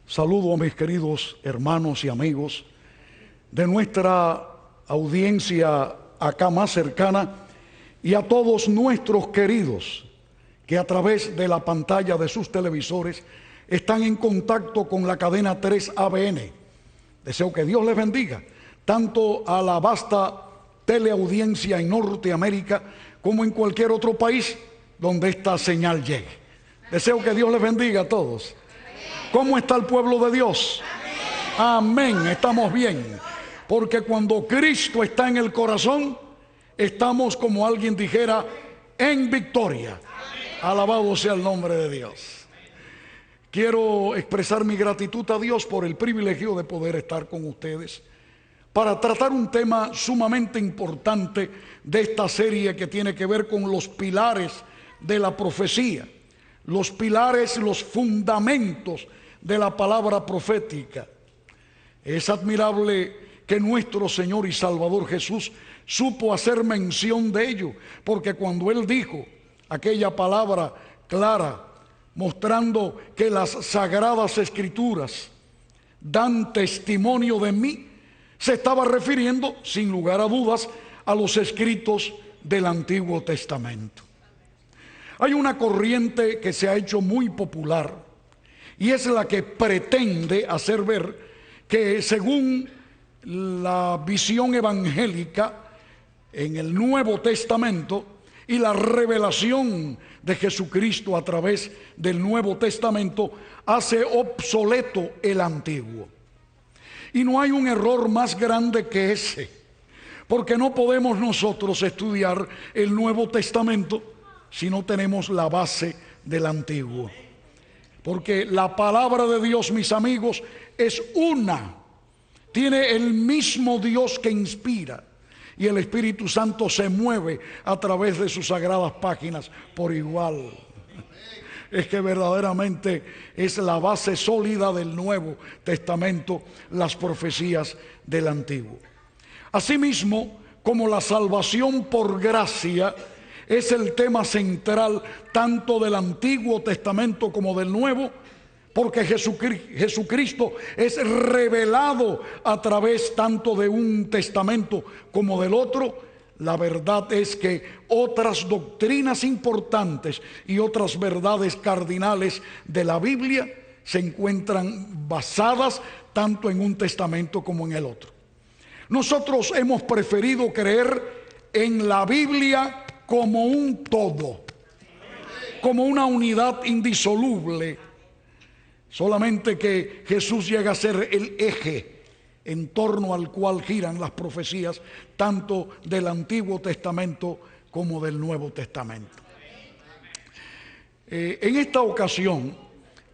Saludo a mis queridos hermanos y amigos de nuestra audiencia acá más cercana y a todos nuestros queridos que a través de la pantalla de sus televisores están en contacto con la cadena 3 ABN. Deseo que Dios les bendiga, tanto a la vasta teleaudiencia en Norteamérica como en cualquier otro país donde esta señal llegue. Deseo que Dios les bendiga a todos. ¿Cómo está el pueblo de Dios? Amén, estamos bien. Porque cuando Cristo está en el corazón, estamos, como alguien dijera, en victoria. Alabado sea el nombre de Dios. Quiero expresar mi gratitud a Dios por el privilegio de poder estar con ustedes para tratar un tema sumamente importante de esta serie que tiene que ver con los pilares de la profecía, los pilares, los fundamentos de la palabra profética. Es admirable que nuestro Señor y Salvador Jesús supo hacer mención de ello, porque cuando Él dijo aquella palabra clara, mostrando que las sagradas escrituras dan testimonio de mí, se estaba refiriendo, sin lugar a dudas, a los escritos del Antiguo Testamento. Hay una corriente que se ha hecho muy popular y es la que pretende hacer ver que, según la visión evangélica en el Nuevo Testamento y la revelación de Jesucristo a través del Nuevo Testamento, hace obsoleto el Antiguo. Y no hay un error más grande que ese, porque no podemos nosotros estudiar el Nuevo Testamento si no tenemos la base del Antiguo. Porque la palabra de Dios, mis amigos, es una. Tiene el mismo Dios que inspira. Y el Espíritu Santo se mueve a través de sus sagradas páginas por igual. Es que verdaderamente es la base sólida del Nuevo Testamento, las profecías del Antiguo. Asimismo, como la salvación por gracia es el tema central tanto del Antiguo Testamento como del Nuevo, porque Jesucristo es revelado a través tanto de un testamento como del otro. La verdad es que otras doctrinas importantes y otras verdades cardinales de la Biblia se encuentran basadas tanto en un testamento como en el otro. Nosotros hemos preferido creer en la Biblia como un todo, como una unidad indisoluble, solamente que Jesús llega a ser el eje en torno al cual giran las profecías tanto del Antiguo Testamento como del Nuevo Testamento. En esta ocasión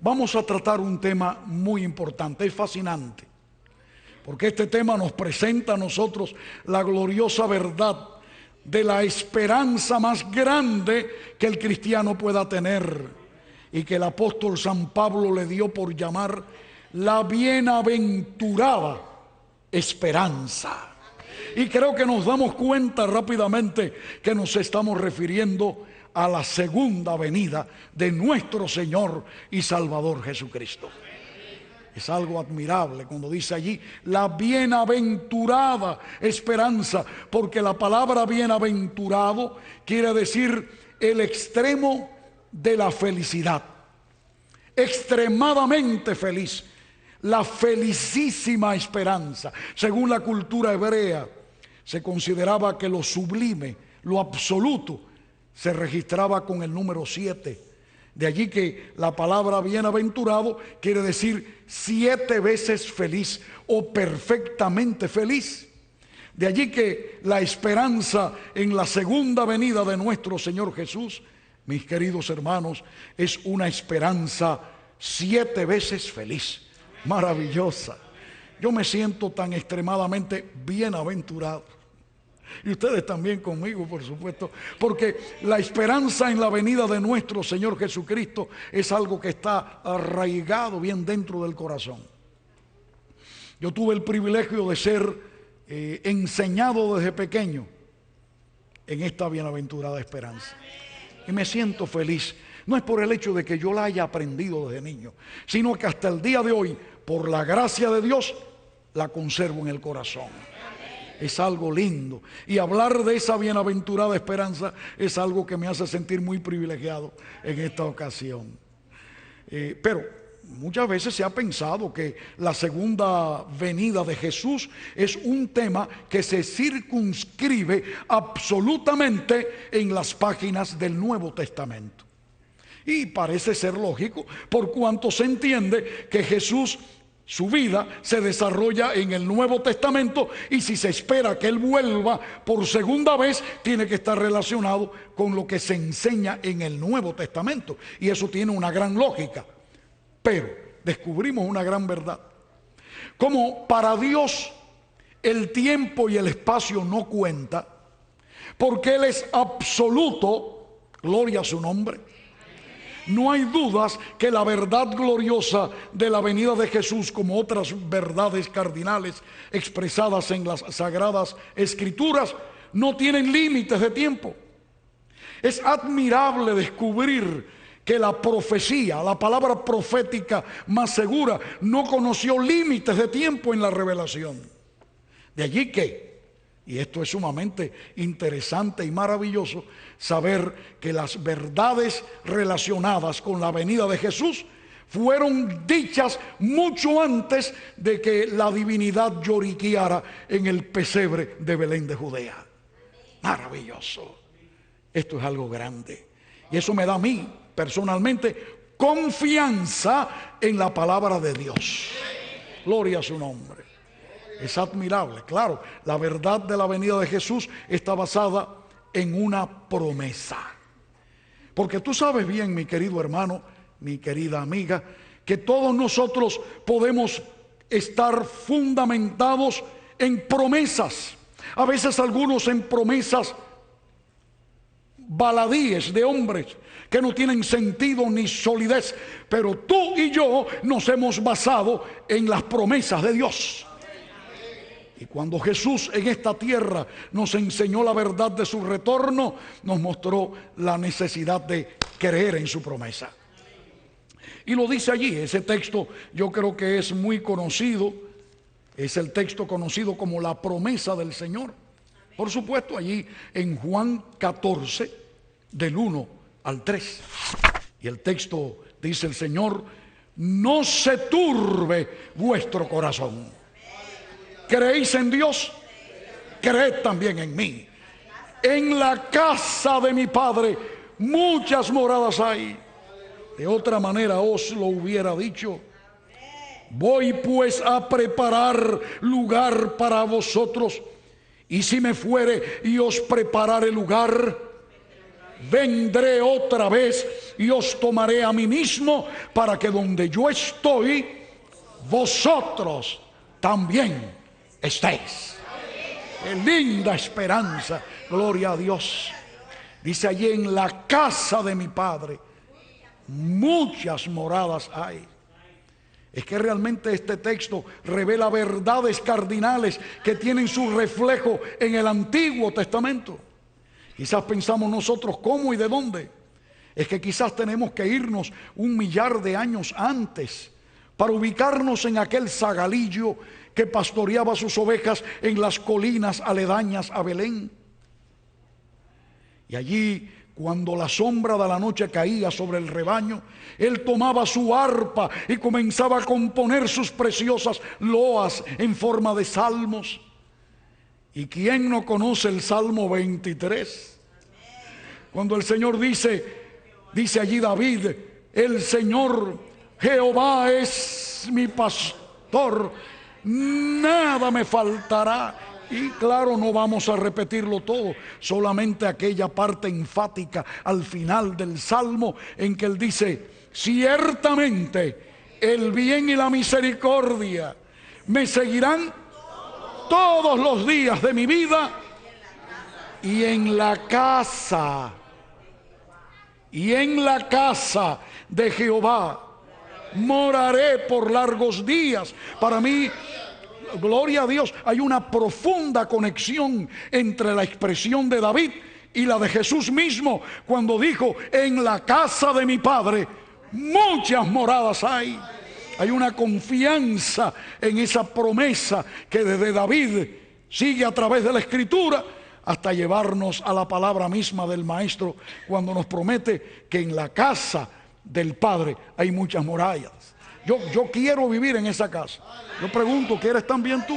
vamos a tratar un tema muy importante, es fascinante, porque este tema nos presenta a nosotros la gloriosa verdad de la esperanza más grande que el cristiano pueda tener y que el apóstol San Pablo le dio por llamar la bienaventurada esperanza. Y creo que nos damos cuenta rápidamente que nos estamos refiriendo a la segunda venida de nuestro Señor y Salvador Jesucristo. Es algo admirable cuando dice allí la bienaventurada esperanza, porque la palabra bienaventurado quiere decir el extremo de la felicidad, extremadamente feliz, la felicísima esperanza. Según la cultura hebrea, se consideraba que lo sublime, lo absoluto, se registraba con el número 7. De allí que la palabra bienaventurado quiere decir 7 veces feliz o perfectamente feliz. De allí que la esperanza en la segunda venida de nuestro Señor Jesús, mis queridos hermanos, es una esperanza 7 veces feliz, maravillosa. Yo me siento tan extremadamente bienaventurado. Y ustedes también conmigo, por supuesto, porque la esperanza en la venida de nuestro Señor Jesucristo es algo que está arraigado bien dentro del corazón. Yo tuve el privilegio de ser enseñado desde pequeño en esta bienaventurada esperanza. Y me siento feliz No es por el hecho de que yo la haya aprendido desde niño, sino que hasta el día de hoy, por la gracia de Dios, la conservo en el corazón. Es algo lindo. Y hablar de esa bienaventurada esperanza es algo que me hace sentir muy privilegiado en esta ocasión. Pero muchas veces se ha pensado que la segunda venida de Jesús es un tema que se circunscribe absolutamente en las páginas del Nuevo Testamento. Y parece ser lógico, por cuanto se entiende que Jesús, su vida se desarrolla en el Nuevo Testamento, y si se espera que Él vuelva por segunda vez, tiene que estar relacionado con lo que se enseña en el Nuevo Testamento. Y eso tiene una gran lógica. Pero descubrimos una gran verdad. Como para Dios el tiempo y el espacio no cuenta, porque Él es absoluto, gloria a su nombre. No hay dudas que la verdad gloriosa de la venida de Jesús, como otras verdades cardinales expresadas en las Sagradas Escrituras, no tienen límites de tiempo. Es admirable descubrir que la profecía, la palabra profética más segura, no conoció límites de tiempo en la revelación. De allí que, y esto es sumamente interesante y maravilloso, saber que las verdades relacionadas con la venida de Jesús fueron dichas mucho antes de que la divinidad lloriqueara en el pesebre de Belén de Judea. Maravilloso. Esto es algo grande. Y eso me da a mí, personalmente, confianza en la palabra de Dios. Gloria a su nombre. Es admirable. Claro, la verdad de la venida de Jesús está basada en una promesa. Porque tú sabes bien, mi querido hermano, mi querida amiga, que todos nosotros podemos estar fundamentados en promesas. A veces algunos en promesas baladíes de hombres que no tienen sentido ni solidez. Pero tú y yo nos hemos basado en las promesas de Dios. Y cuando Jesús en esta tierra nos enseñó la verdad de su retorno, nos mostró la necesidad de creer en su promesa. Y lo dice allí, ese texto yo creo que es muy conocido, es el texto conocido como la promesa del Señor. Por supuesto, allí en Juan 14, del 1 al 3. Y el texto dice el Señor: no se turbe vuestro corazón. ¿Creéis en Dios? Creed también en mí. En la casa de mi Padre muchas moradas hay. De otra manera os lo hubiera dicho. Voy pues a preparar lugar para vosotros. Y si me fuere y os preparare lugar, vendré otra vez y os tomaré a mí mismo, para que donde yo estoy, vosotros también estéis. Qué linda esperanza, gloria a Dios. Dice allí: en la casa de mi Padre muchas moradas hay. Es que realmente este texto revela verdades cardinales que tienen su reflejo en el Antiguo Testamento. Quizás pensamos nosotros, ¿cómo y de dónde? Es que quizás tenemos que irnos 1.000.000 de años antes para ubicarnos en aquel zagalillo que pastoreaba sus ovejas en las colinas aledañas a Belén. Y allí, cuando la sombra de la noche caía sobre el rebaño, él tomaba su arpa y comenzaba a componer sus preciosas loas en forma de salmos. ¿Y quién no conoce el Salmo 23? Cuando el Señor dice allí David: el Señor Jehová es mi pastor, nada me faltará. Y claro, no vamos a repetirlo todo, solamente aquella parte enfática al final del Salmo en que él dice: ciertamente el bien y la misericordia me seguirán todos los días de mi vida, y en la casa de Jehová moraré por largos días. Para mí, gloria a Dios, hay una profunda conexión entre la expresión de David y la de Jesús mismo cuando dijo: en la casa de mi Padre muchas moradas hay. Hay una confianza en esa promesa que desde David sigue a través de la Escritura hasta llevarnos a la palabra misma del Maestro cuando nos promete que en la casa del Padre hay muchas murallas. Yo quiero vivir en esa casa. Yo pregunto, ¿quieres también tú?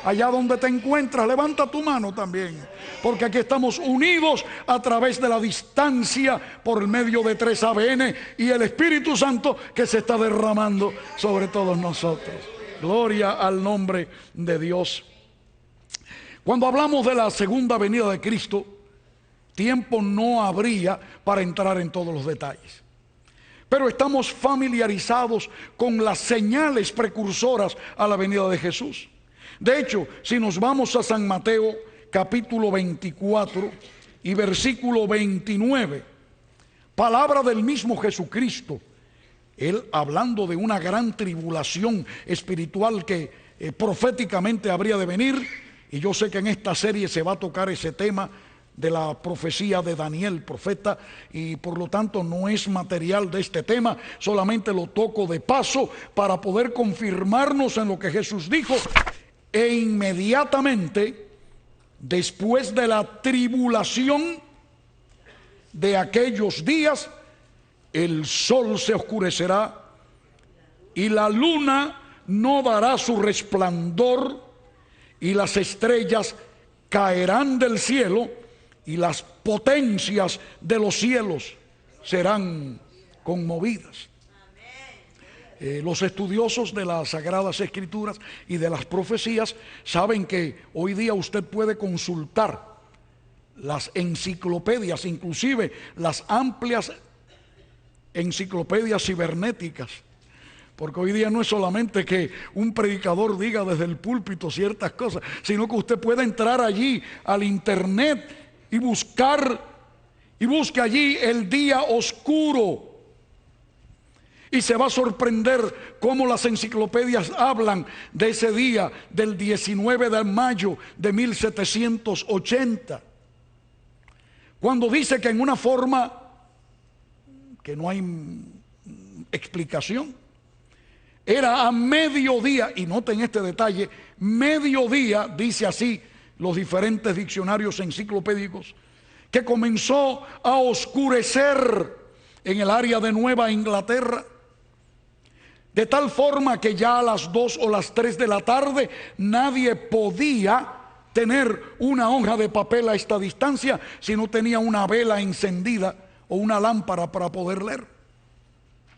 Allá donde te encuentras, levanta tu mano también, porque aquí estamos unidos a través de la distancia por el medio de 3ABN y el Espíritu Santo que se está derramando sobre todos nosotros. Gloria al nombre de Dios. Cuando hablamos de la segunda venida de Cristo, tiempo no habría para entrar en todos los detalles, pero estamos familiarizados con las señales precursoras a la venida de Jesús. De hecho, si nos vamos a San Mateo capítulo 24 y versículo 29, palabra del mismo Jesucristo, él hablando de una gran tribulación espiritual que proféticamente habría de venir. Y yo sé que en esta serie se va a tocar ese tema de la profecía de Daniel, profeta, y por lo tanto no es material de este tema, solamente lo toco de paso para poder confirmarnos en lo que Jesús dijo. E inmediatamente después de la tribulación de aquellos días, el sol se oscurecerá y la luna no dará su resplandor, y las estrellas caerán del cielo, y las potencias de los cielos serán conmovidas. Los estudiosos de las Sagradas Escrituras y de las profecías saben que hoy día usted puede consultar las enciclopedias, inclusive las amplias enciclopedias cibernéticas, porque hoy día no es solamente que un predicador diga desde el púlpito ciertas cosas, sino que usted puede entrar allí al internet y buscar, y busque allí el día oscuro, y se va a sorprender cómo las enciclopedias hablan de ese día del 19 de mayo de 1780, cuando dice que en una forma que no hay explicación, era a mediodía, y noten este detalle, mediodía, dice así los diferentes diccionarios enciclopédicos, que comenzó a oscurecer en el área de Nueva Inglaterra, de tal forma que ya a las 2 o las 3 de la tarde nadie podía tener una hoja de papel a esta distancia si no tenía una vela encendida o una lámpara para poder leer.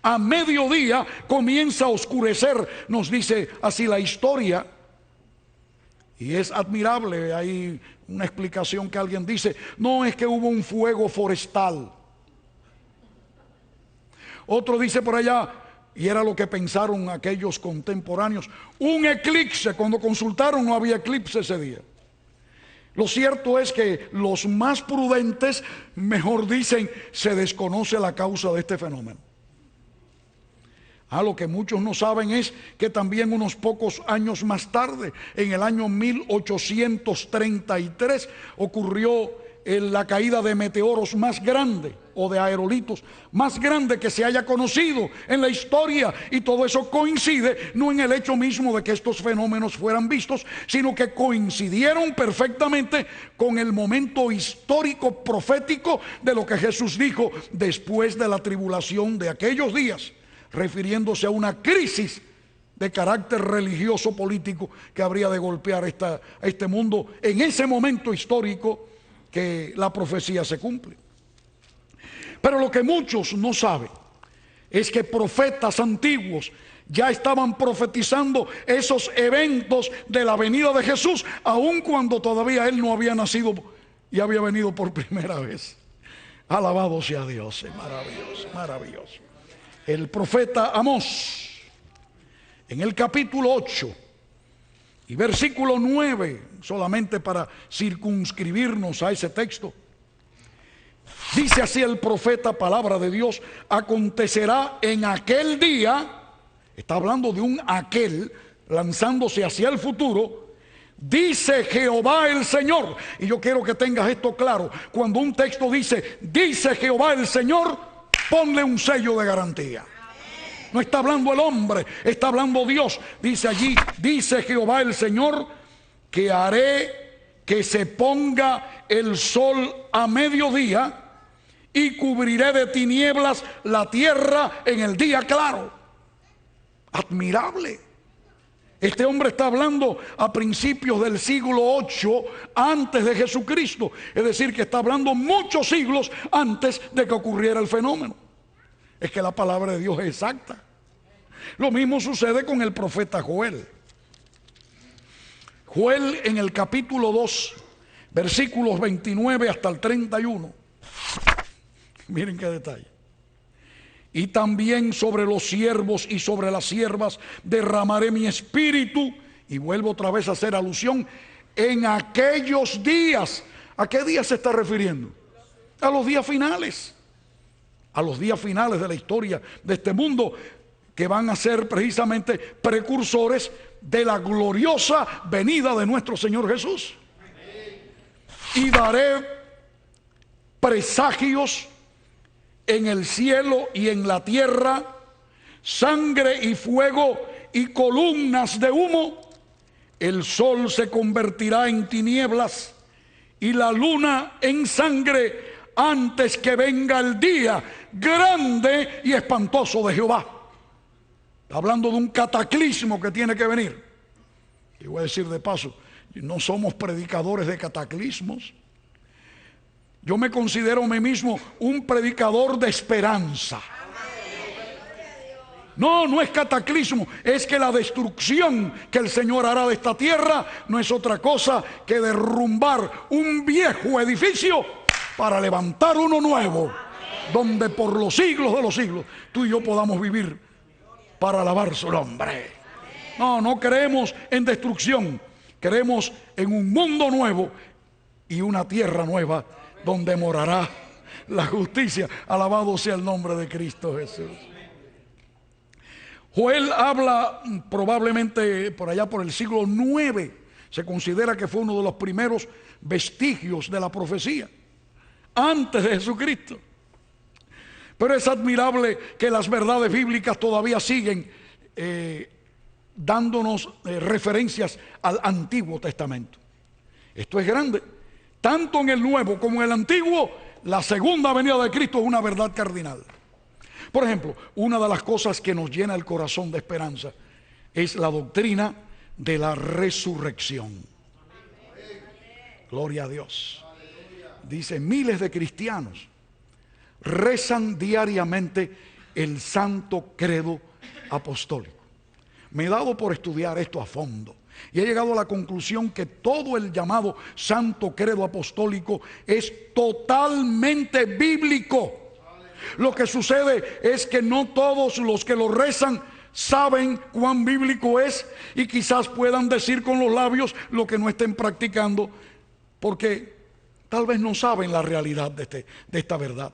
A mediodía comienza a oscurecer, nos dice así la historia, y es admirable. Hay una explicación que alguien dice: no, es que hubo un fuego forestal. Otro dice por allá, y era lo que pensaron aquellos contemporáneos, un eclipse. Cuando consultaron no había eclipse ese día. Lo cierto es que los más prudentes mejor dicen: se desconoce la causa de este fenómeno. Lo que muchos no saben es que también unos pocos años más tarde, en el año 1833, ocurrió la caída de meteoros más grande, o de aerolitos más grande que se haya conocido en la historia. Y todo eso coincide no en el hecho mismo de que estos fenómenos fueran vistos, sino que coincidieron perfectamente con el momento histórico profético de lo que Jesús dijo después de la tribulación de aquellos días, refiriéndose a una crisis de carácter religioso político que habría de golpear a este mundo en ese momento histórico que la profecía se cumple. Pero lo que muchos no saben es que profetas antiguos ya estaban profetizando esos eventos de la venida de Jesús, aun cuando todavía Él no había nacido y había venido por primera vez. Alabado sea Dios, es maravilloso, maravilloso. El profeta Amós, en el capítulo 8 y versículo 9, solamente para circunscribirnos a ese texto, dice así el profeta, palabra de Dios: acontecerá en aquel día, está hablando de un aquel, lanzándose hacia el futuro, dice Jehová el Señor. Y yo quiero que tengas esto claro. Cuando un texto dice Jehová el Señor, ponle un sello de garantía. No está hablando el hombre, está hablando Dios. Dice allí, dice Jehová el Señor, que haré que se ponga el sol a mediodía y cubriré de tinieblas la tierra en el día claro. Admirable. Este hombre está hablando a principios del siglo VIII antes de Jesucristo. Es decir, que está hablando muchos siglos antes de que ocurriera el fenómeno. Es que la palabra de Dios es exacta. Lo mismo sucede con el profeta Joel. Joel en el capítulo 2, versículos 29 hasta el 31. Miren qué detalle. Y también sobre los siervos y sobre las siervas derramaré mi espíritu. Y vuelvo otra vez a hacer alusión en aquellos días. ¿A qué días se está refiriendo? A los días finales. A los días finales de la historia de este mundo, que van a ser precisamente precursores de la gloriosa venida de nuestro Señor Jesús. Y daré presagios en el cielo y en la tierra, sangre y fuego y columnas de humo. El sol se convertirá en tinieblas y la luna en sangre antes que venga el día grande y espantoso de Jehová. Está hablando de un cataclismo que tiene que venir. Y voy a decir de paso, no somos predicadores de cataclismos. Yo me considero a mí mismo un predicador de esperanza. No, no es cataclismo, es que la destrucción que el Señor hará de esta tierra no es otra cosa que derrumbar un viejo edificio para levantar uno nuevo, donde por los siglos de los siglos tú y yo podamos vivir para alabar su nombre. No, no creemos en destrucción, creemos en un mundo nuevo y una tierra nueva donde morará la justicia. Alabado sea el nombre de Cristo Jesús. Joel habla probablemente por allá por el siglo IX. Se considera que fue uno de los primeros vestigios de la profecía, antes de Jesucristo. Pero es admirable que las verdades bíblicas todavía siguen dándonos referencias al Antiguo Testamento. Esto es grande. Tanto en el Nuevo como en el Antiguo, la segunda venida de Cristo es una verdad cardinal. Por ejemplo, una de las cosas que nos llena el corazón de esperanza es la doctrina de la resurrección. Gloria a Dios. Dice, miles de cristianos rezan diariamente el Santo Credo Apostólico. Me he dado por estudiar esto a fondo y he llegado a la conclusión que todo el llamado Santo Credo Apostólico es totalmente bíblico. Lo que sucede es que no todos los que lo rezan saben cuán bíblico es y quizás puedan decir con los labios lo que no estén practicando, porque tal vez no saben la realidad de esta verdad.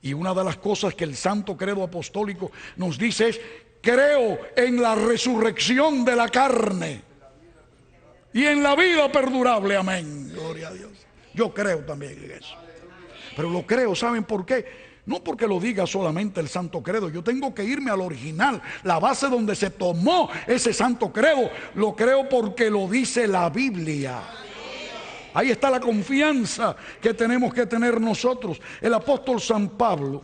Y una de las cosas que el Santo Credo Apostólico nos dice es: creo en la resurrección de la carne y en la vida perdurable. Amén. Gloria a Dios. Yo creo también en eso. Pero lo creo, ¿saben por qué? No porque lo diga solamente el Santo Credo. Yo tengo que irme al original, la base donde se tomó ese Santo Credo. Lo creo porque lo dice la Biblia. Ahí está la confianza que tenemos que tener nosotros. El apóstol San Pablo,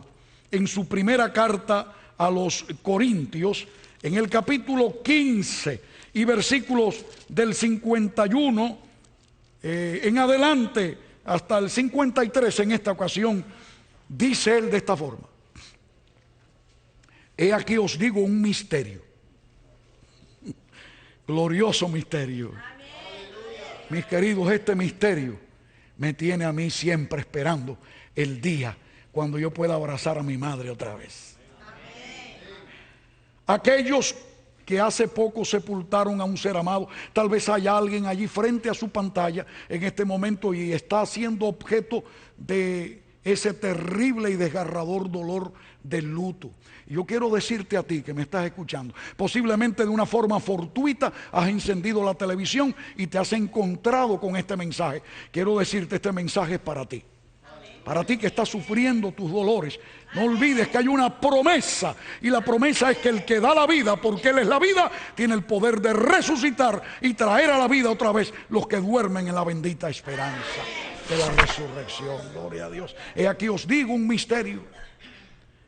en su primera carta a los Corintios, en el capítulo 15 y versículos del 51 en adelante hasta el 53 en esta ocasión, dice él de esta forma: he aquí os digo un misterio, glorioso misterio. Mis queridos, este misterio me tiene a mí siempre esperando el día cuando yo pueda abrazar a mi madre otra vez. Aquellos que hace poco sepultaron a un ser amado, tal vez haya alguien allí frente a su pantalla en este momento y está siendo objeto de ese terrible y desgarrador dolor del luto. Yo quiero decirte a ti que me estás escuchando, posiblemente de una forma fortuita has encendido la televisión y te has encontrado con este mensaje. Quiero decirte, este mensaje es para ti. Para ti que estás sufriendo tus dolores, no olvides que hay una promesa, y la promesa es que el que da la vida, porque Él es la vida, tiene el poder de resucitar y traer a la vida otra vez los que duermen en la bendita esperanza de la resurrección. Gloria a Dios. He aquí os digo un misterio,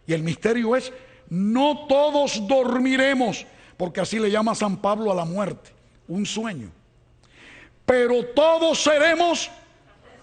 y el misterio es: no todos dormiremos, porque así le llama San Pablo a la muerte, un sueño, pero todos seremos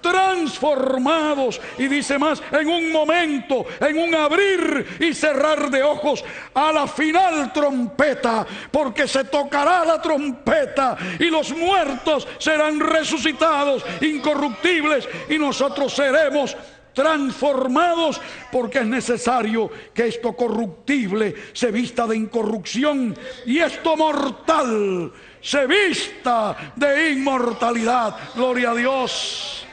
transformados, y dice más, en un momento, en un abrir y cerrar de ojos, a la final trompeta, porque se tocará la trompeta y los muertos serán resucitados incorruptibles, y nosotros seremos transformados, porque es necesario que esto corruptible se vista de incorrupción y esto mortal se vista de inmortalidad. Gloria a Dios.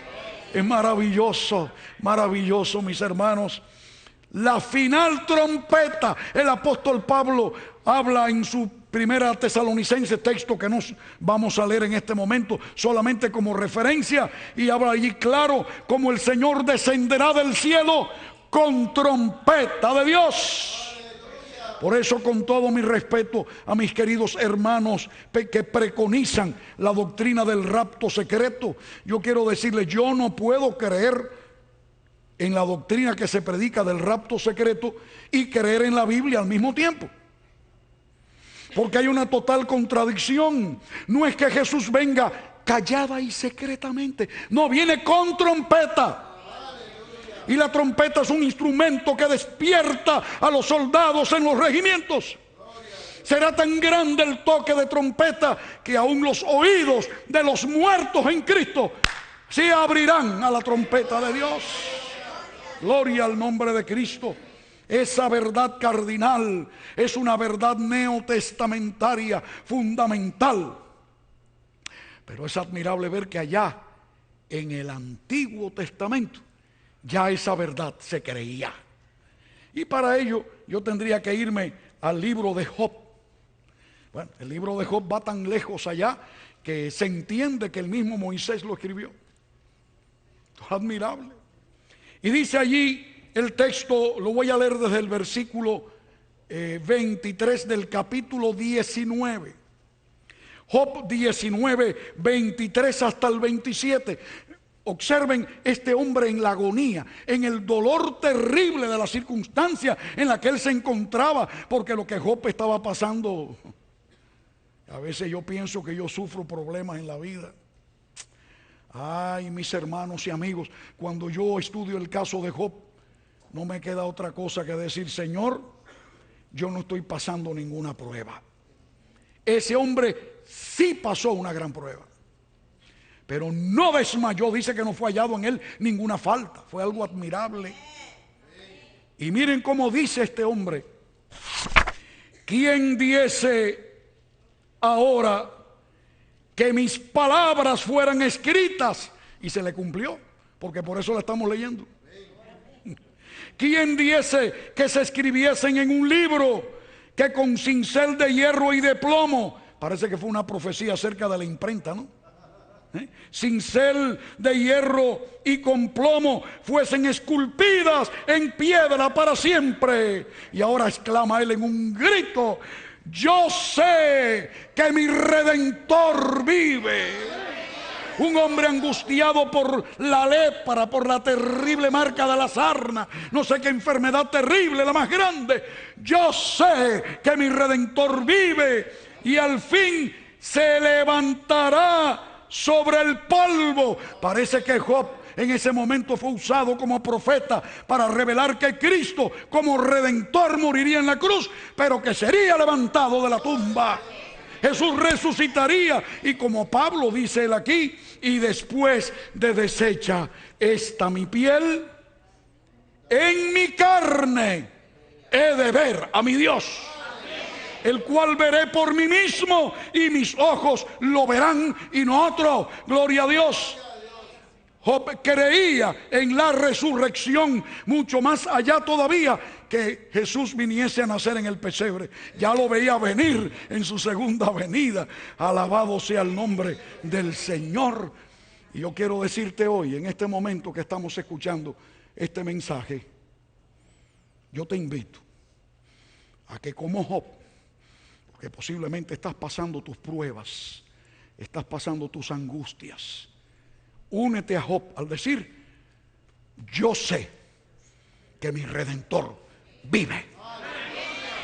Es maravilloso, maravilloso, mis hermanos. La final trompeta. El apóstol Pablo habla en su primera Tesalonicenses, texto que no vamos a leer en este momento, solamente como referencia, y habla allí claro como el Señor descenderá del cielo con trompeta de Dios. Por eso, con todo mi respeto a mis queridos hermanos que preconizan la doctrina del rapto secreto, yo quiero decirles, yo no puedo creer en la doctrina que se predica del rapto secreto y creer en la Biblia al mismo tiempo, porque hay una total contradicción. No es que Jesús venga callada y secretamente, no, viene con trompeta. Y la trompeta es un instrumento que despierta a los soldados en los regimientos. Será tan grande el toque de trompeta que aún los oídos de los muertos en Cristo se abrirán a la trompeta de Dios. Gloria al nombre de Cristo. Esa verdad cardinal es una verdad neotestamentaria fundamental. Pero es admirable ver que allá en el Antiguo Testamento ya esa verdad se creía. Y para ello yo tendría que irme al libro de Job. Bueno, el libro de Job va tan lejos allá que se entiende que el mismo Moisés lo escribió. Esto es admirable. Y dice allí el texto, lo voy a leer desde el versículo 23 del capítulo 19. Job 19, 23 hasta el 27. Observen este hombre en la agonía, en el dolor terrible de la circunstancia en la que él se encontraba, porque lo que Job estaba pasando, a veces yo pienso que yo sufro problemas en la vida. Ay, mis hermanos y amigos, cuando yo estudio el caso de Job, no me queda otra cosa que decir: Señor, yo no estoy pasando ninguna prueba. Ese hombre sí pasó una gran prueba, pero no desmayó. Dice que no fue hallado en él ninguna falta. Fue algo admirable. Y miren cómo dice este hombre: ¿quién diese ahora que mis palabras fueran escritas? Y se le cumplió, porque por eso la estamos leyendo. ¿Quién diese que se escribiesen en un libro, que con cincel de hierro y de plomo? Parece que fue una profecía acerca de la imprenta, ¿no? Cincel de hierro y con plomo fuesen esculpidas en piedra para siempre. Y ahora exclama él en un grito: yo sé que mi Redentor vive. Un hombre angustiado por la lepra, por la terrible marca de la sarna, no sé qué enfermedad terrible, la más grande. Yo sé que mi Redentor vive y al fin se levantará sobre el polvo. Parece que Job en ese momento fue usado como profeta para revelar que Cristo como Redentor moriría en la cruz, pero que sería levantado de la tumba. Jesús resucitaría, y como Pablo dice él aquí: y después de deshecha esta mi piel, en mi carne he de ver a mi Dios, el cual veré por mí mismo, y mis ojos lo verán y no otro. Gloria a Dios. Job creía en la resurrección, mucho más allá todavía que Jesús viniese a nacer en el pesebre. Ya lo veía venir en su segunda venida. Alabado sea el nombre del Señor. Y yo quiero decirte hoy, en este momento que estamos escuchando este mensaje, yo te invito a que como Job, porque posiblemente estás pasando tus pruebas, estás pasando tus angustias, únete a Job al decir: yo sé que mi Redentor vive.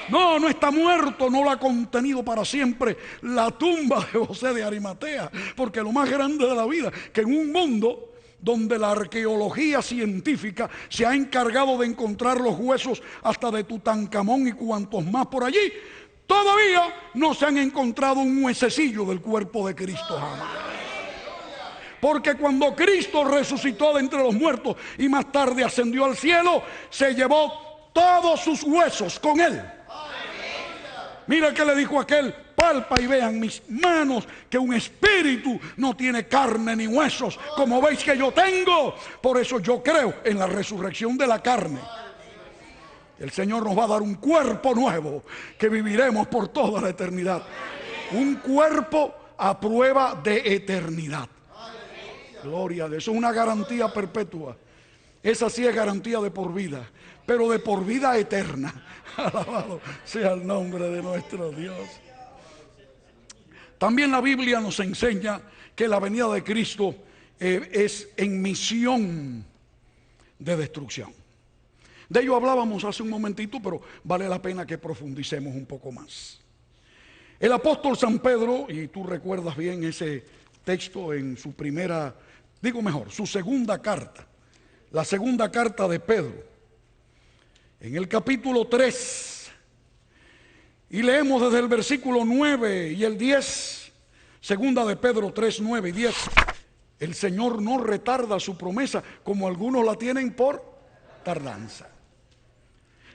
No, no está muerto, no lo ha contenido para siempre la tumba de José de Arimatea, porque lo más grande de la vida, que en un mundo donde la arqueología científica se ha encargado de encontrar los huesos hasta de Tutankamón y cuantos más por allí, todavía no se han encontrado un huesecillo del cuerpo de Cristo jamás. Porque cuando Cristo resucitó de entre los muertos y más tarde ascendió al cielo, se llevó todos sus huesos con él. Mira que le dijo aquel: palpa y vean mis manos, que un espíritu no tiene carne ni huesos, como veis que yo tengo. Por eso yo creo en la resurrección de la carne. El Señor nos va a dar un cuerpo nuevo que viviremos por toda la eternidad. Un cuerpo a prueba de eternidad. Gloria a Dios. Eso es una garantía perpetua. Esa sí es garantía de por vida, pero de por vida eterna. Alabado sea el nombre de nuestro Dios. También la Biblia nos enseña que la venida de Cristo es en misión de destrucción. De ello hablábamos hace un momentito, pero vale la pena que profundicemos un poco más. El apóstol San Pedro, y tú recuerdas bien ese texto en su primera, su segunda carta, la segunda carta de Pedro, en el capítulo 3, y leemos desde el versículo 9 y el 10, segunda de Pedro 3, 9 y 10. El Señor no retarda su promesa, como algunos la tienen por tardanza,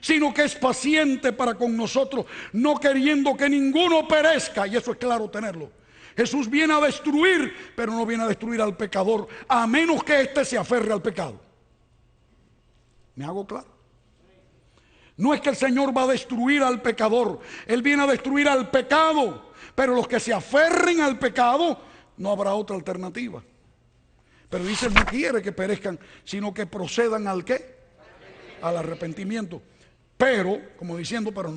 sino que es paciente para con nosotros, no queriendo que ninguno perezca. Y eso es claro tenerlo. Jesús viene a destruir, pero no viene a destruir al pecador, a menos que éste se aferre al pecado. ¿Me hago claro? No es que el Señor va a destruir al pecador, Él viene a destruir al pecado, pero los que se aferren al pecado, no habrá otra alternativa. Pero dice: no quiere que perezcan, sino que procedan ¿al qué? Al arrepentimiento. Pero, como diciendo, pero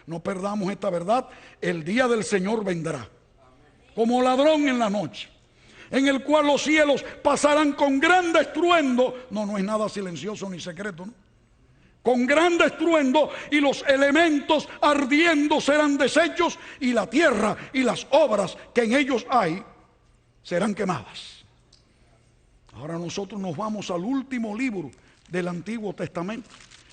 no perdamos esta verdad, el día del Señor vendrá como ladrón en la noche, en el cual los cielos pasarán con gran estruendo. No es nada silencioso ni secreto, ¿no? Con gran estruendo, y los elementos ardiendo serán deshechos, y la tierra y las obras que en ellos hay serán quemadas. Ahora nosotros nos vamos al último libro del Antiguo Testamento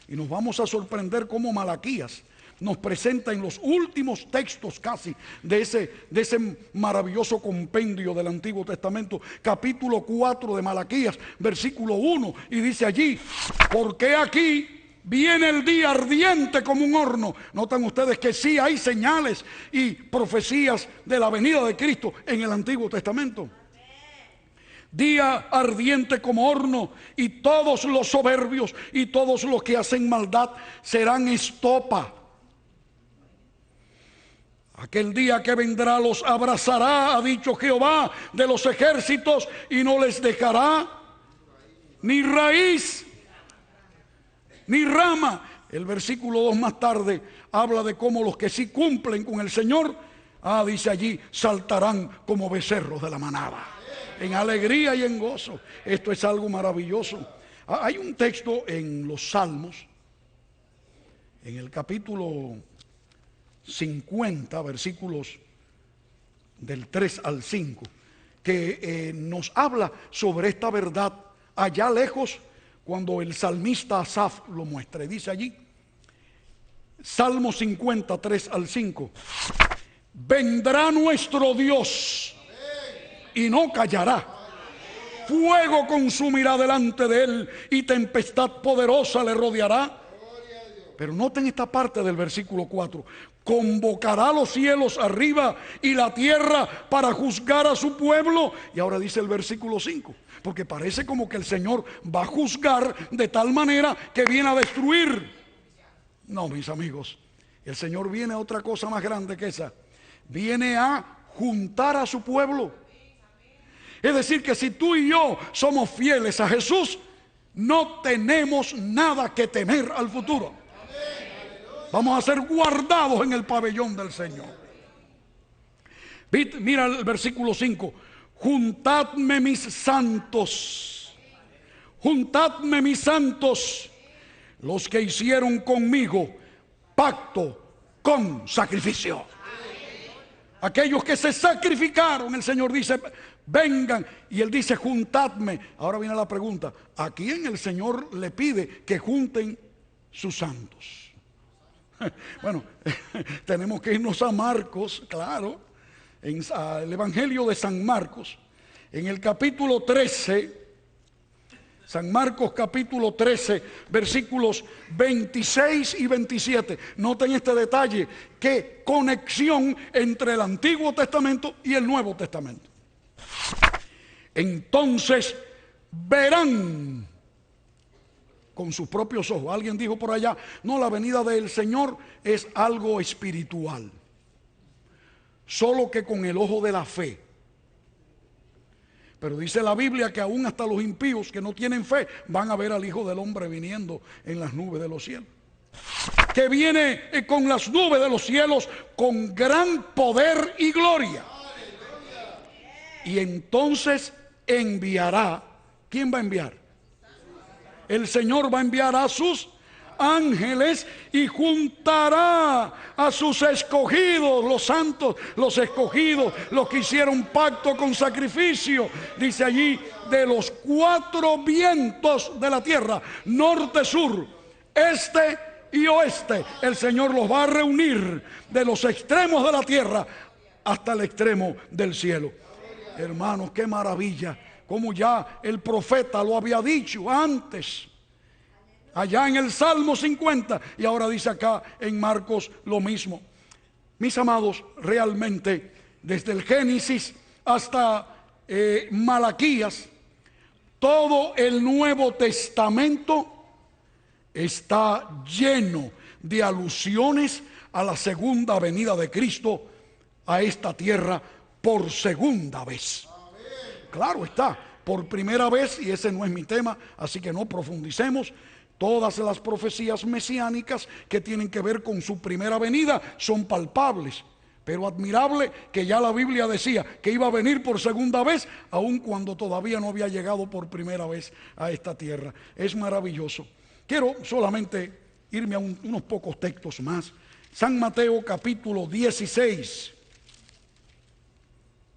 y nos vamos a sorprender cómo Malaquías nos presenta en los últimos textos casi de ese maravilloso compendio del Antiguo Testamento, capítulo 4 de Malaquías, versículo 1, y dice allí: porque aquí viene el día ardiente como un horno. Notan ustedes que sí hay señales y profecías de la venida de Cristo en el Antiguo Testamento. Día ardiente como horno, y todos los soberbios y todos los que hacen maldad serán estopa. Aquel día que vendrá los abrazará, ha dicho Jehová de los ejércitos, y no les dejará ni raíz ni rama. El versículo 2 más tarde habla de cómo los que sí cumplen con el Señor, dice allí, saltarán como becerros de la manada, en alegría y en gozo. Esto es algo maravilloso. Hay un texto en los Salmos, en el capítulo 50, versículos del 3 al 5, que nos habla sobre esta verdad allá lejos, cuando el salmista Asaf lo muestra. Dice allí, Salmo 50, 3 al 5: vendrá nuestro Dios y no callará, fuego consumirá delante de él, y tempestad poderosa le rodeará. Pero noten esta parte del versículo 4: convocará los cielos arriba y la tierra para juzgar a su pueblo. Y ahora dice el versículo 5, porque parece como que el Señor va a juzgar de tal manera que viene a destruir. No, mis amigos, el Señor viene a otra cosa más grande que esa. Viene a juntar a su pueblo. Es decir, que si tú y yo somos fieles a Jesús, no tenemos nada que temer al futuro. Vamos a ser guardados en el pabellón del Señor. Mira el versículo 5. Juntadme mis santos. Juntadme mis santos, los que hicieron conmigo pacto con sacrificio. Aquellos que se sacrificaron, el Señor dice, vengan. Y Él dice, juntadme. Ahora viene la pregunta, ¿a quién el Señor le pide que junten sus santos? Bueno, tenemos que irnos a Marcos, claro, en el Evangelio de San Marcos, en el capítulo 13, San Marcos capítulo 13, versículos 26 y 27. Noten este detalle, qué conexión entre el Antiguo Testamento y el Nuevo Testamento. Entonces verán con sus propios ojos. Alguien dijo por allá, no, la venida del Señor es algo espiritual, solo que con el ojo de la fe. Pero dice la Biblia que aún hasta los impíos que no tienen fe van a ver al Hijo del Hombre viniendo en las nubes de los cielos. Que viene con las nubes de los cielos con gran poder y gloria. Y entonces enviará. ¿Quién va a enviar? El Señor va a enviar a sus ángeles y juntará a sus escogidos, los santos, los escogidos, los que hicieron pacto con sacrificio. Dice allí, de los 4 vientos de la tierra, norte, sur, este y oeste. El Señor los va a reunir de los extremos de la tierra hasta el extremo del cielo. Hermanos, qué maravilla. Como ya el profeta lo había dicho antes, allá en el Salmo 50, y ahora dice acá en Marcos lo mismo. Mis amados, realmente desde el Génesis hasta Malaquías, todo el Nuevo Testamento está lleno de alusiones a la segunda venida de Cristo a esta tierra por segunda vez. Claro está, por primera vez, y ese no es mi tema, así que no profundicemos. Todas las profecías mesiánicas que tienen que ver con su primera venida son palpables, pero admirable que ya la Biblia decía que iba a venir por segunda vez, aun cuando todavía no había llegado por primera vez a esta tierra. Es maravilloso. Quiero solamente irme a unos pocos textos más. San Mateo capítulo 16,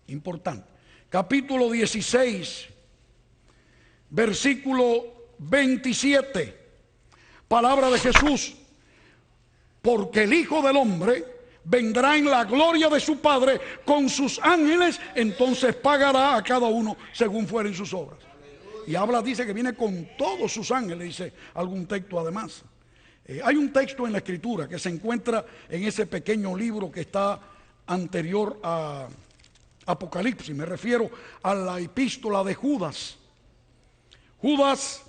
importante. Capítulo 16, versículo 27, palabra de Jesús, porque el Hijo del Hombre vendrá en la gloria de su Padre con sus ángeles, entonces pagará a cada uno según fueren sus obras. Y habla, dice que viene con todos sus ángeles, dice algún texto además. Hay un texto en la Escritura que se encuentra en ese pequeño libro que está anterior a Apocalipsis, me refiero a la epístola de Judas. Judas,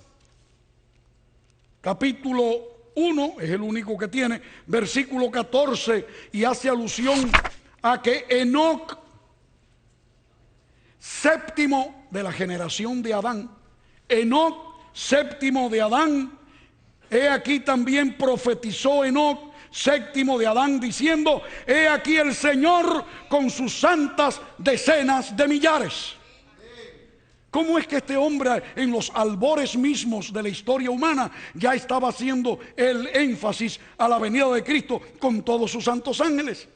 capítulo 1, es el único que tiene, versículo 14, y hace alusión a que Enoc, séptimo de la generación de Adán, Enoc, séptimo de Adán, he aquí también profetizó Enoc, séptimo de Adán, diciendo, he aquí el Señor con sus santas decenas de millares. ¿Cómo es que este hombre en los albores mismos de la historia humana ya estaba haciendo el énfasis a la venida de Cristo con todos sus santos ángeles?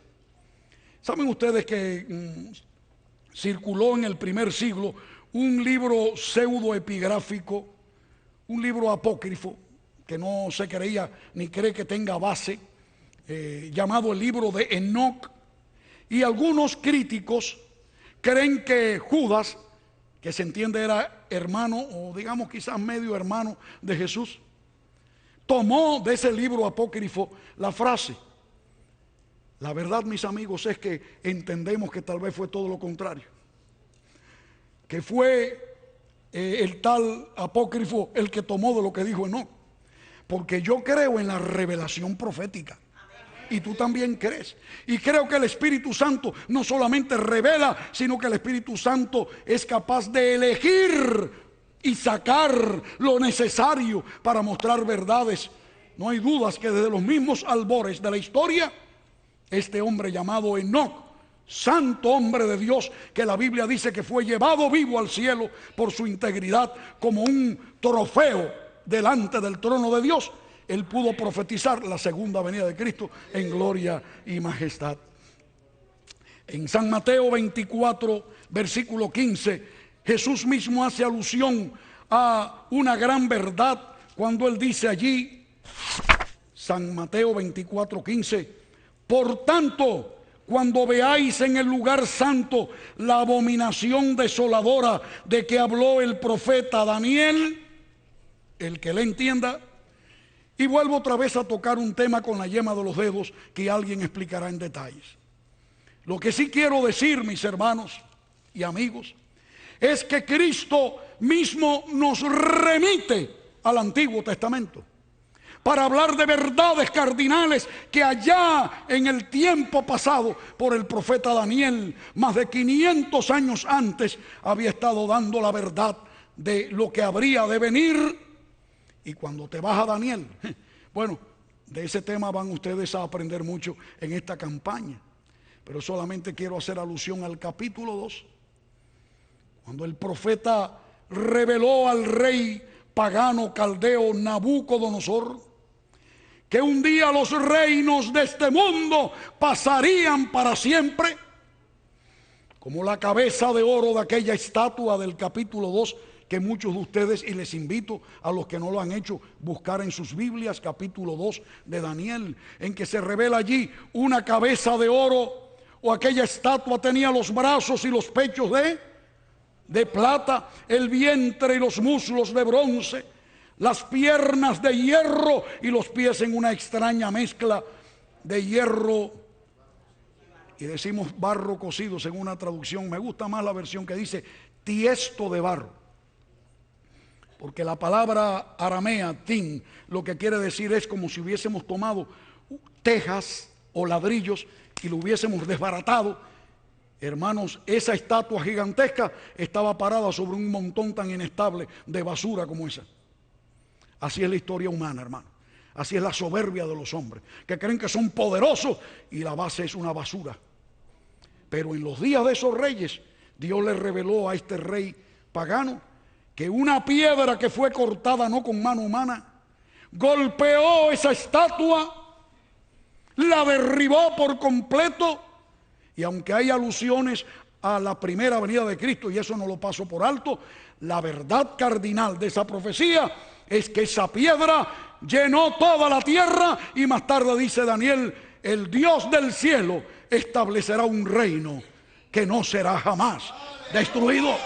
¿Saben ustedes que circuló en el primer siglo un libro pseudoepigráfico, un libro apócrifo que no se creía ni cree que tenga base, llamado el libro de Enoc? Y algunos críticos creen que Judas, que se entiende era hermano o digamos quizás medio hermano de Jesús, tomó de ese libro apócrifo la frase La verdad, mis amigos, es que entendemos que tal vez fue todo lo contrario. Que fue el tal apócrifo el que tomó de lo que dijo Enoc. Porque yo creo en la revelación profética. Y tú también crees. Y creo que el Espíritu Santo no solamente revela, sino que el Espíritu Santo es capaz de elegir y sacar lo necesario para mostrar verdades. No hay dudas que desde los mismos albores de la historia, este hombre llamado Enoc, santo hombre de Dios, que la Biblia dice que fue llevado vivo al cielo por su integridad como un trofeo delante del trono de Dios, él pudo profetizar la segunda venida de Cristo en gloria y majestad. En San Mateo 24, versículo 15, Jesús mismo hace alusión a una gran verdad cuando él dice allí, San Mateo 24, 15, por tanto, cuando veáis en el lugar santo la abominación desoladora de que habló el profeta Daniel, el que le entienda. Y vuelvo otra vez a tocar un tema con la yema de los dedos que alguien explicará en detalles. Lo que sí quiero decir, mis hermanos y amigos, es que Cristo mismo nos remite al Antiguo Testamento para hablar de verdades cardinales que allá en el tiempo pasado por el profeta Daniel, más de 500 años antes, había estado dando la verdad de lo que habría de venir. Y cuando te vas a Daniel, bueno, de ese tema van ustedes a aprender mucho en esta campaña. Pero solamente quiero hacer alusión al capítulo 2. Cuando el profeta reveló al rey pagano caldeo Nabucodonosor que un día los reinos de este mundo pasarían para siempre, como la cabeza de oro de aquella estatua del capítulo 2, que muchos de ustedes, y les invito a los que no lo han hecho, buscar en sus Biblias, capítulo 2 de Daniel, en que se revela allí una cabeza de oro, o aquella estatua tenía los brazos y los pechos de plata, el vientre y los muslos de bronce, las piernas de hierro y los pies en una extraña mezcla de hierro, y decimos barro cocido según una traducción. Me gusta más la versión que dice tiesto de barro, porque la palabra aramea, tin, lo que quiere decir es como si hubiésemos tomado tejas o ladrillos y lo hubiésemos desbaratado. Hermanos, esa estatua gigantesca estaba parada sobre un montón tan inestable de basura como esa. Así es la historia humana, hermano. Así es la soberbia de los hombres, que creen que son poderosos y la base es una basura. Pero en los días de esos reyes, Dios le reveló a este rey pagano que una piedra que fue cortada no con mano humana golpeó esa estatua, la derribó por completo. Y aunque hay alusiones a la primera venida de Cristo, y eso no lo paso por alto, la verdad cardinal de esa profecía es que esa piedra llenó toda la tierra, y más tarde dice Daniel, el Dios del cielo establecerá un reino que no será jamás destruido.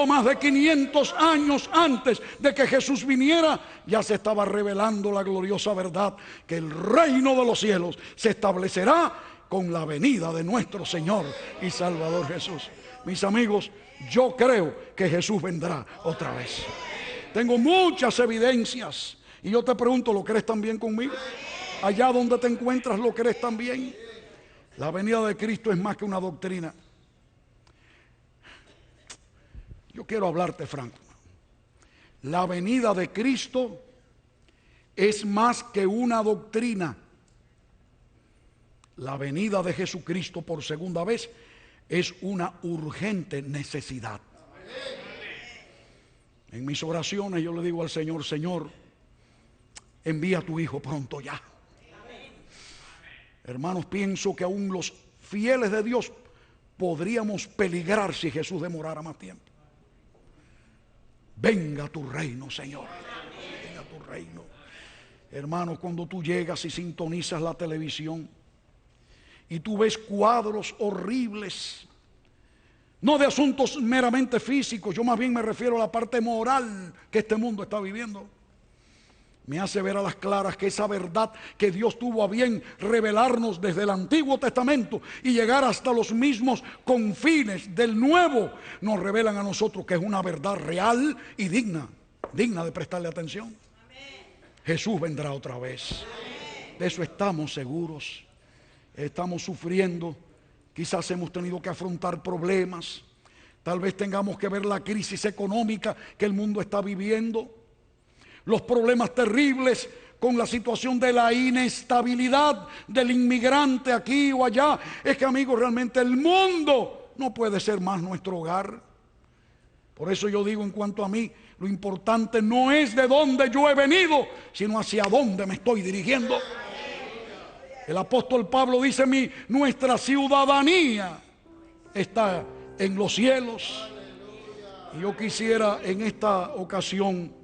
Más de 500 años antes de que Jesús viniera, ya se estaba revelando la gloriosa verdad que el reino de los cielos se establecerá con la venida de nuestro Señor y Salvador Jesús. Mis amigos, yo creo que Jesús vendrá otra vez. Tengo muchas evidencias y yo te pregunto, ¿lo crees también conmigo? Allá donde te encuentras, ¿lo crees también? La venida de Cristo es más que una doctrina. Yo quiero hablarte franco. La venida de Cristo es más que una doctrina. La venida de Jesucristo por segunda vez es una urgente necesidad. En mis oraciones yo le digo al Señor, Señor, envía a tu Hijo pronto ya. Hermanos, pienso que aún los fieles de Dios podríamos peligrar si Jesús demorara más tiempo. Venga tu reino, Señor. Venga tu reino. Hermanos, cuando tú llegas y sintonizas la televisión y tú ves cuadros horribles, no de asuntos meramente físicos, yo más bien me refiero a la parte moral que este mundo está viviendo. me hace ver a las claras que esa verdad que Dios tuvo a bien revelarnos desde el Antiguo Testamento y llegar hasta los mismos confines del Nuevo, nos revelan a nosotros que es una verdad real y digna de prestarle atención. Amén. Jesús vendrá otra vez. Amén. De eso estamos seguros. Estamos sufriendo, quizás hemos tenido que afrontar problemas, tal vez tengamos que ver la crisis económica que el mundo está viviendo, los problemas terribles con la situación de la inestabilidad del inmigrante aquí o allá. Es que, amigos, realmente el mundo no puede ser más nuestro hogar. Por eso yo digo, en cuanto a mí, lo importante no es de dónde yo he venido, sino hacia dónde me estoy dirigiendo. El apóstol Pablo dice: nuestra ciudadanía está en los cielos. Y yo quisiera en esta ocasión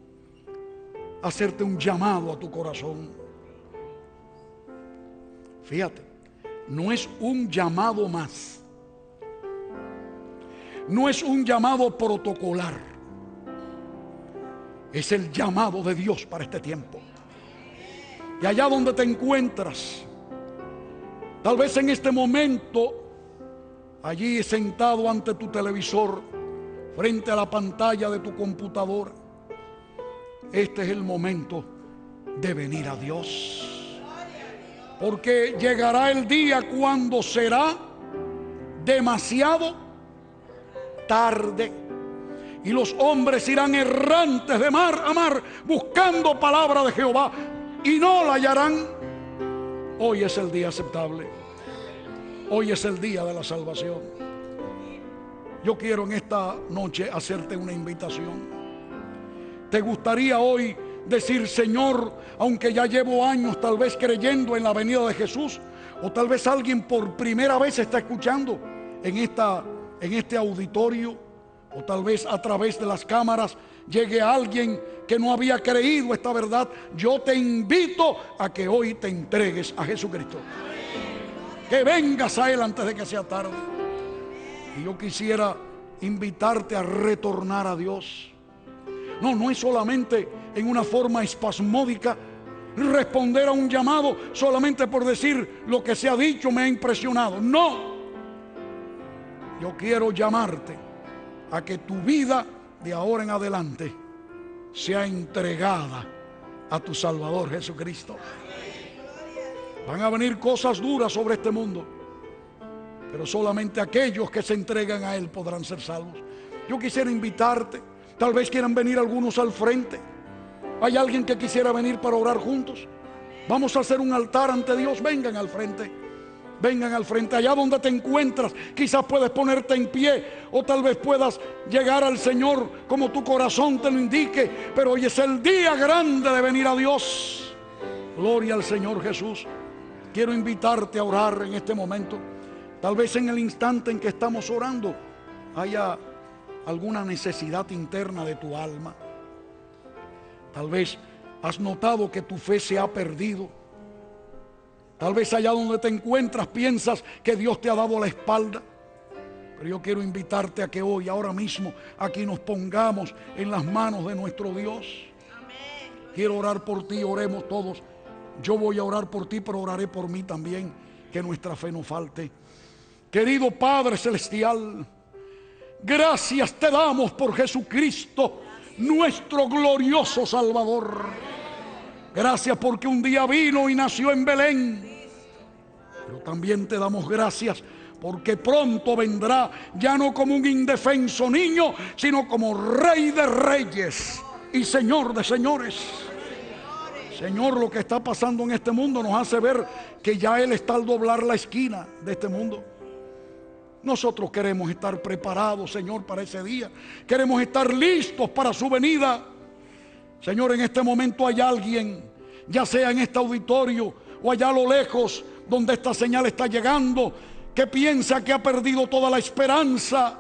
hacerte un llamado a tu corazón. Fíjate, no es un llamado más, no es un llamado protocolar, es el llamado de Dios para este tiempo. Y allá donde te encuentras, tal vez en este momento, allí sentado ante tu televisor, frente a la pantalla de tu computadora, este es el momento de venir a Dios. Porque llegará el día cuando será demasiado tarde y los hombres irán errantes de mar a mar buscando palabra de Jehová y no la hallarán. Hoy es el día aceptable. Hoy es el día de la salvación. Yo quiero en esta noche hacerte una invitación. ¿Te gustaría hoy decir: Señor, aunque ya llevo años tal vez creyendo en la venida de Jesús, o tal vez alguien por primera vez está escuchando en este auditorio, o tal vez a través de las cámaras llegue alguien que no había creído esta verdad? Yo te invito a que hoy te entregues a Jesucristo, que vengas a Él antes de que sea tarde. Y yo quisiera invitarte a retornar a Dios. No es solamente en una forma espasmódica responder a un llamado solamente por decir: lo que se ha dicho me ha impresionado. No, yo quiero llamarte a que tu vida de ahora en adelante sea entregada a tu Salvador Jesucristo. Van a venir cosas duras sobre este mundo, pero solamente aquellos que se entregan a Él podrán ser salvos. Yo quisiera invitarte. Tal vez quieran venir algunos al frente. ¿Hay alguien que quisiera venir para orar juntos? Vamos a hacer un altar ante Dios. Vengan al frente. Vengan al frente. Allá donde te encuentras, quizás puedes ponerte en pie, o tal vez puedas llegar al Señor como tu corazón te lo indique. Pero hoy es el día grande de venir a Dios. Gloria al Señor Jesús. Quiero invitarte a orar en este momento. Tal vez en el instante en que estamos orando haya alguna necesidad interna de tu alma. Tal vez has notado que tu fe se ha perdido. Tal vez allá donde te encuentras piensas que Dios te ha dado la espalda. Pero yo quiero invitarte a que hoy, ahora mismo, aquí nos pongamos en las manos de nuestro Dios. Amén. Quiero orar por ti, oremos todos. Yo voy a orar por ti, pero oraré por mí también, que nuestra fe no falte. Querido Padre Celestial, gracias te damos por Jesucristo, nuestro glorioso Salvador. Gracias porque un día vino y nació en Belén. Pero también te damos gracias porque pronto vendrá, ya no como un indefenso niño, sino como Rey de Reyes y Señor de Señores. Señor, lo que está pasando en este mundo nos hace ver que ya Él está al doblar la esquina de este mundo. Nosotros queremos estar preparados, Señor, para ese día. Queremos estar listos para su venida. Señor, en este momento hay alguien, ya sea en este auditorio o allá a lo lejos, donde esta señal está llegando, que piensa que ha perdido toda la esperanza.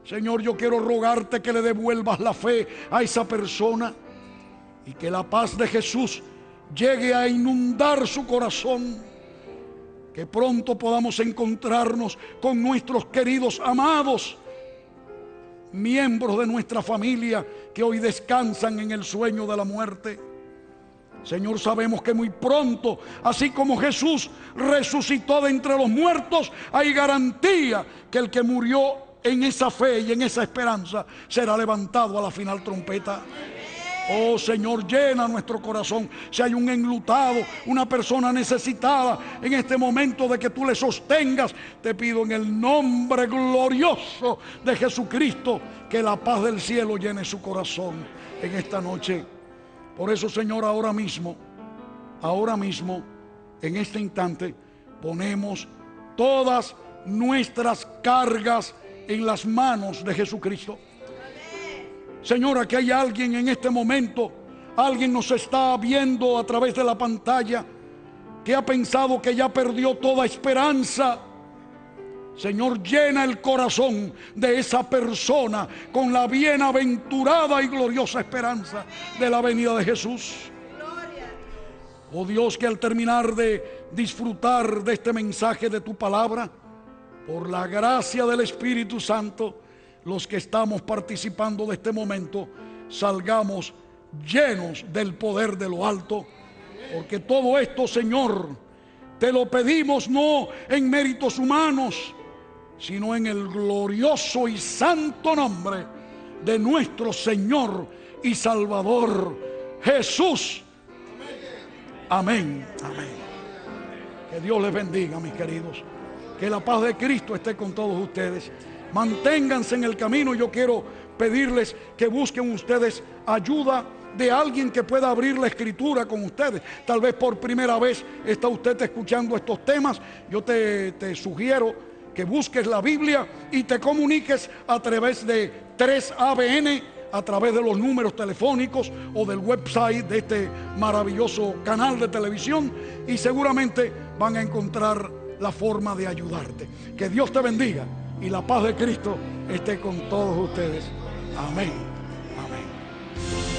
Señor, yo quiero rogarte que le devuelvas la fe a esa persona y que la paz de Jesús llegue a inundar su corazón. Que pronto podamos encontrarnos con nuestros queridos amados, miembros de nuestra familia que hoy descansan en el sueño de la muerte. Señor, sabemos que muy pronto, así como Jesús resucitó de entre los muertos, hay garantía que el que murió en esa fe y en esa esperanza será levantado a la final trompeta. Oh Señor, llena nuestro corazón. Si hay un enlutado, una persona necesitada en este momento de que tú le sostengas, te pido en el nombre glorioso de Jesucristo que la paz del cielo llene su corazón en esta noche. Por eso, Señor, ahora mismo, en este instante, ponemos todas nuestras cargas en las manos de Jesucristo. Señor, aquí hay alguien en este momento, alguien nos está viendo a través de la pantalla, que ha pensado que ya perdió toda esperanza. Señor, llena el corazón de esa persona con la bienaventurada y gloriosa esperanza de la venida de Jesús. Oh Dios, que al terminar de disfrutar de este mensaje de tu palabra, por la gracia del Espíritu Santo, los que estamos participando de este momento, salgamos llenos del poder de lo alto. Porque todo esto, Señor, te lo pedimos no en méritos humanos, sino en el glorioso y santo nombre de nuestro Señor y Salvador Jesús. Amén. Amén. Que Dios les bendiga, mis queridos. Que la paz de Cristo esté con todos ustedes. Manténganse en el camino. Yo quiero pedirles que busquen ustedes ayuda de alguien que pueda abrir la escritura con ustedes. Tal vez por primera vez está usted escuchando estos temas. Yo te sugiero que busques la Biblia y te comuniques a través de 3ABN, a través de los números telefónicos o del website de este maravilloso canal de televisión, y seguramente van a encontrar la forma de ayudarte. Que Dios te bendiga y la paz de Cristo esté con todos ustedes. Amén. Amén.